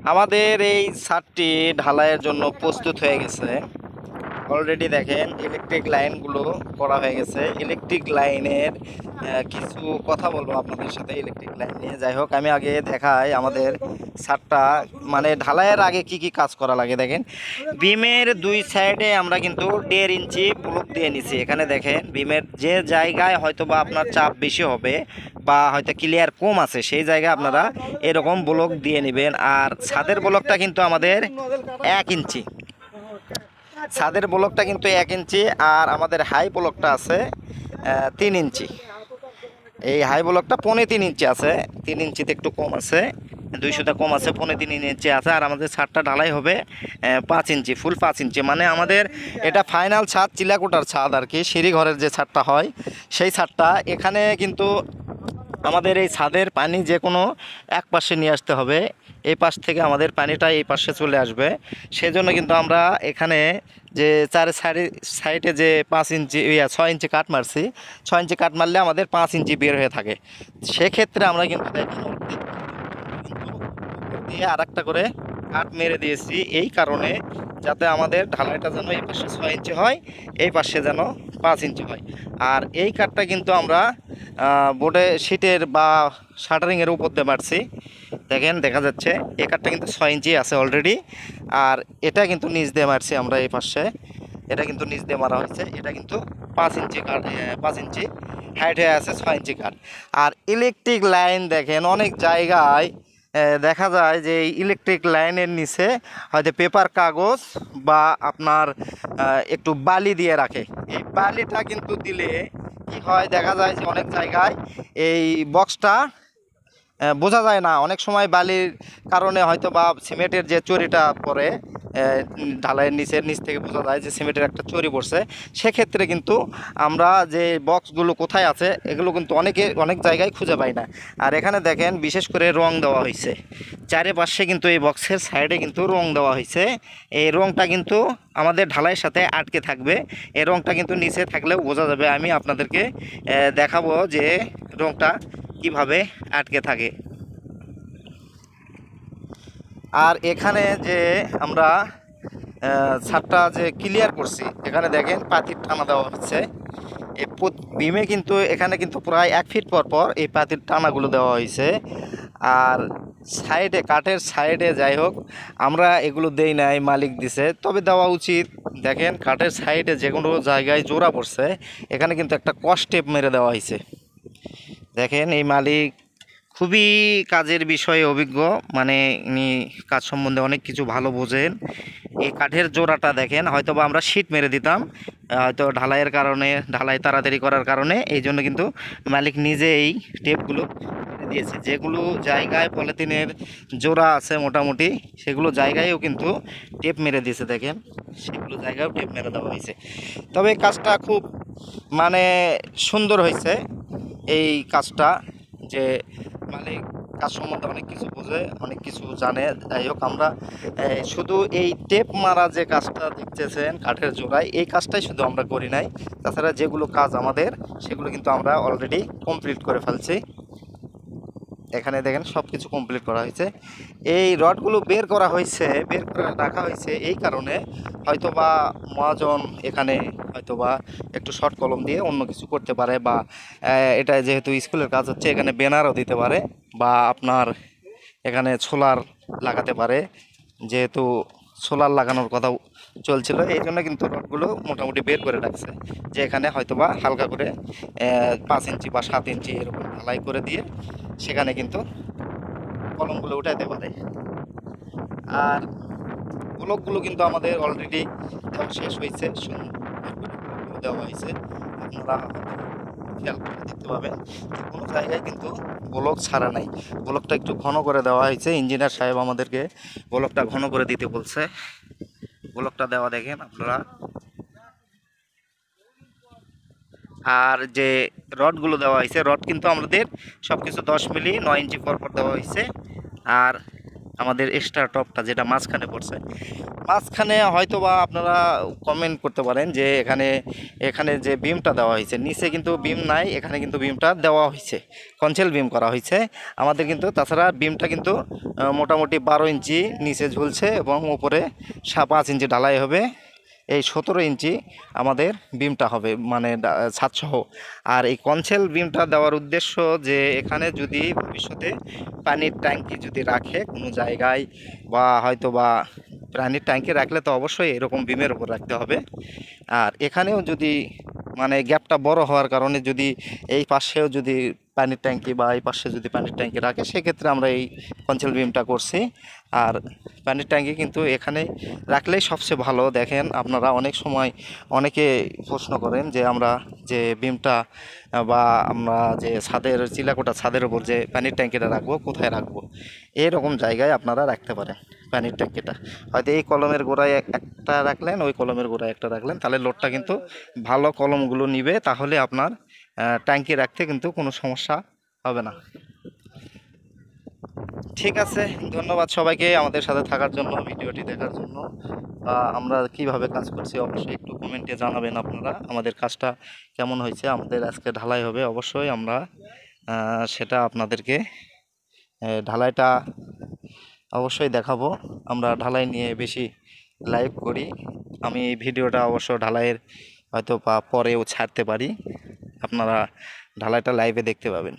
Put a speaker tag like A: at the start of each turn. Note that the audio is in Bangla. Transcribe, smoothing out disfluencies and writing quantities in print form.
A: আমাদের এই ছাদটি ঢালাইয়ের জন্য প্রস্তুত হয়ে গেছে। অলরেডি দেখেন ইলেকট্রিক লাইনগুলো করা হয়ে গেছে। ইলেকট্রিক লাইনের কিছু কথা বলবো আপনাদের সাথে ইলেকট্রিক লাইন নিয়ে। যাই হোক, আমি আগে দেখাই আমাদের ছাদটা, মানে ঢালাইয়ের আগে কি কি কাজ করা লাগে। দেখেন, বিমের দুই সাইডে আমরা কিন্তু 1.5 ইঞ্চি ব্লক দিয়ে নিছি। এখানে দেখেন বিমের যে জায়গায় হয়তো বা আপনার চাপ বেশি হবে বা হয়তো ক্লিয়ার কম আছে, সেই জায়গায় আপনারা এরকম ব্লক দিয়ে নেবেন। আর ছাদের ব্লকটা কিন্তু আমাদের 1 ইঞ্চি, ছাদের ব্লকটা কিন্তু 1 ইঞ্চি। আর আমাদের হাই ব্লকটা আছে 3 ইঞ্চি। এই হাই ব্লকটা 3.25 ইঞ্চি আছে, 3 ইঞ্চিতে একটু কম আছে, 200টা কম আছে, 3.25 ইঞ্চি আছে। আর আমাদের ছাদটা ঢালাই হবে 5 ইঞ্চি, ফুল 5 ইঞ্চি। মানে আমাদের এটা ফাইনাল ছাদ, চিলাকোটার ছাদ আর কি, সিঁড়ি ঘরের যে ছাদটা হয় সেই ছাদটা। এখানে কিন্তু আমাদের এই ছাদের পানি যে কোনো এক পাশে নিয়ে আসতে হবে। এই পাশ থেকে আমাদের পানিটা এই পাশে চলে আসবে। সেজন্য কিন্তু আমরা এখানে যে সাইডে যে 5 ইঞ্চি 6 ইঞ্চি কাট মারছি, 6 ইঞ্চি কাট মারলে আমাদের 5 ইঞ্চি বের হয়ে থাকে। সেক্ষেত্রে আমরা কিন্তু দিয়ে আর একটা করে কাট মেরে দিয়েছি, এই কারণে যাতে আমাদের ঢালাইটা যেন এই পাশে 6 ইঞ্চি হয়, এই পাশে যেন 5 ইঞ্চি হয়। আর এই কাঠটা কিন্তু আমরা বোর্ডে শিটের বা শাটারিংয়ের উপর দিয়ে মারছি। দেখেন, দেখা যাচ্ছে এই কাঠটা কিন্তু 6 ইঞ্চি আছে অলরেডি। আর এটা কিন্তু নিচ দিয়ে মারছি আমরা এই পাশে, এটা কিন্তু নিচ দিয়ে মারা হয়েছে। এটা কিন্তু 5 ইঞ্চি কাঠ, 5 ইঞ্চি হাইট হয়ে আছে, 6 ইঞ্চি কাঠ। আর ইলেকট্রিক লাইন দেখেন অনেক জায়গায় দেখা যায় যে ইলেকট্রিক লাইনের নিচে হয়তো পেপার কাগজ বা আপনার একটু বালি দিয়ে রাখে। এই বালিটা কিন্তু দিলে কি হয়, দেখা যায় যে অনেক জায়গায় এই বক্সটা বোঝা যায় না। অনেক সময় বালির কারণে হয়তো বা সিমেন্টের যে চুরিটা পড়ে ঢালাইয়ের নিচ থেকে বোঝা যায় যে সিমেন্টের একটা চুরি পড়ছে। সেক্ষেত্রে কিন্তু আমরা যে বক্সগুলো কোথায় আছে এগুলো কিন্তু অনেক জায়গায় খুঁজে পাই না। আর এখানে দেখেন বিশেষ করে রং দেওয়া হয়েছে চারিপাশে, কিন্তু এই বক্সের সাইডে কিন্তু রং দেওয়া হয়েছে। এই রংটা কিন্তু আমাদের ঢালাইয়ের সাথে আটকে থাকবে। এই রংটা কিন্তু নিচে থাকলেও বোঝা যাবে। আমি আপনাদেরকে দেখাবো যে রংটা কিভাবে আটকে থাকে। আর এখানে যে আমরা ছাদটা যে ক্লিয়ার করছি, এখানে দেখেন পাতির টানা দেওয়া হচ্ছে। এই বিমে কিন্তু এখানে কিন্তু প্রায় 1 ফিট পর পর এই পাতির টানাগুলো দেওয়া হয়েছে। আর সাইডে কাঠের সাইডে, যাই হোক আমরা এগুলো দেই নাই, মালিক দিছে, তবে দেওয়া উচিত। দেখেন কাঠের সাইডে যে কোনো জায়গায় জোড়া পড়ছে, এখানে কিন্তু একটা কস্টেপ মেরে দেওয়া হয়েছে। দেখেন এই মালিক খুবই কাজের বিষয়ে অভিজ্ঞ, মানে ইনি কাজ সম্বন্ধে অনেক কিছু ভালো বোঝেন। এই কাঠের জোড়াটা দেখেন, হয়তো বা আমরা শীট মেরে দিতাম, হয়তো ঢালাইয়ের কারণে, ঢালাই তাড়াতাড়ি করার কারণে এই জন্য কিন্তু মালিক নিজে এই টেপগুলো মেরে দিয়েছে। যেগুলো জায়গায় পলিথিনের জোড়া আছে মোটামুটি, সেগুলো জায়গায়ও কিন্তু টেপ মেরে দিয়েছে। দেখেন সেগুলো জায়গায়ও টেপ মেরে দেওয়া হয়েছে। তবে কাজটা খুব মানে সুন্দর হয়েছে এই কাজটা, যে মালিক কাজ সম্বন্ধে অনেক কিছু বোঝে, অনেক কিছু জানে। যাই হোক, আমরা শুধু এই টেপ মারা যে কাজটা দেখতেছেন কাঠের জোড়ায়, এই কাজটাই শুধু আমরা করি নাই। তাছাড়া যেগুলো কাজ আমাদের সেগুলো কিন্তু আমরা অলরেডি কমপ্লিট করে ফেলছি। এখানে দেখেন সব কিছু কমপ্লিট করা হয়েছে। এই রডগুলো বের করা হয়েছে, বের করে রাখা হয়েছে এই কারণে, হয়তোবা মহাজন এখানে হয়তোবা একটু শর্ট কলম দিয়ে অন্য কিছু করতে পারে, বা এটা যেহেতু স্কুলের কাজ হচ্ছে এখানে ব্যানারও দিতে পারে, বা আপনার এখানে সোলার লাগাতে পারে। যেহেতু সোলার লাগানোর কথা চলছিল, এই জন্য কিন্তু রডগুলো মোটামুটি বের করে রাখছে, যে এখানে হয়তোবা হালকা করে 5 ইঞ্চি বা 7 ইঞ্চি এরকম ঢালাই করে দিয়ে সেখানে কিন্তু কলমগুলো উঠাইতে পারে। আর ব্লকগুলো কিন্তু আমাদের অলরেডি দেওয়া শেষ হয়েছে, দেওয়া হয়েছে। আপনারা খেয়াল করে দেখতে পাবেন যে কোনো জায়গায় কিন্তু ব্লক ছাড়া নাই। ব্লকটা একটু ঘন করে দেওয়া হয়েছে, ইঞ্জিনিয়ার সাহেব আমাদেরকে ব্লকটা ঘন করে দিতে বলছে। ব্লকটা দেওয়া দেখেন আপনারা। আর যে রডগুলো দেওয়া হয়েছে, রড কিন্তু আমাদের সব কিছু 10 মিলি 9 ইঞ্চি পর পর দেওয়া হয়েছে। আর আমাদের এক্সট্রা টপটা যেটা মাঝখানে পড়ছে, মাঝখানে হয়তো বা আপনারা কমেন্ট করতে পারেন যে এখানে এখানে যে বিমটা দেওয়া হয়েছে, নিচে কিন্তু বিম নাই, এখানে কিন্তু বিমটা দেওয়া হয়েছে, কনসেল বিম করা হয়েছে আমাদের কিন্তু। তাছাড়া বিমটা কিন্তু মোটামুটি 12 ইঞ্চি নিচে ঝুলছে এবং উপরে 5 ইঞ্চি ঢালাই হবে। এই 17 ইঞ্চি আমাদের বিমটা হবে, মানে ছাদসহ। আর এই কনসেল বিমটা দেওয়ার উদ্দেশ্য যে এখানে যদি ভবিষ্যতে পানির ট্যাঙ্কি যদি রাখে কোনো জায়গায়, বা হয়তো বা পানির ট্যাঙ্কি রাখলে তো অবশ্যই এরকম বিমের উপর রাখতে হবে। আর এখানেও যদি মানে গ্যাপটা বড় হওয়ার কারণে যদি এই পাশেও যদি পানির ট্যাঙ্কি বা এই পাশে যদি পানির ট্যাঙ্কি রাখে, সেক্ষেত্রে আমরা এই কনসেল বিমটা করছি। আর পানির ট্যাঙ্কি কিন্তু এখানে রাখলেই সবচেয়ে ভালো। দেখেন আপনারা অনেক সময় অনেকে প্রশ্ন করেন যে আমরা যে বিমটা বা আমরা যে ছাদের চিলাকোটা ছাদের উপর যে পানির ট্যাঙ্কিটা রাখবো কোথায় রাখবো, এরকম জায়গায় আপনারা রাখতে পারেন পানির ট্যাঙ্কিটা। হয়তো এই কলমের গোড়ায় একটা রাখলেন, ওই কলমের গোড়ায় একটা রাখলেন, তাহলে লোডটা কিন্তু ভালো কলমগুলো নিবে, তাহলে আপনার ট্যাঙ্কি রাখতে কিন্তু কোনো সমস্যা হবে না। ঠিক আছে, ধন্যবাদ সবাইকে আমাদের সাথে থাকার জন্য, ভিডিওটি দেখার জন্য। আমরা কিভাবে কাজ করছি অবশ্যই একটু কমেন্টে জানাবেন আপনারা, আমাদের কাজটা কেমন হয়েছে। আমাদের আজকে ঢালাই হবে, অবশ্যই আমরা সেটা আপনাদেরকে ঢালাইটা অবশ্যই দেখাবো। আমরা ঢালাই নিয়ে বেশি লাইভ করি। আমি ভিডিওটা অবশ্য ঢালাইয়ের হয়তো বা পরেও ছাড়তে পারি, আপনারা ঢালাইটা লাইভে দেখতে পাবেন।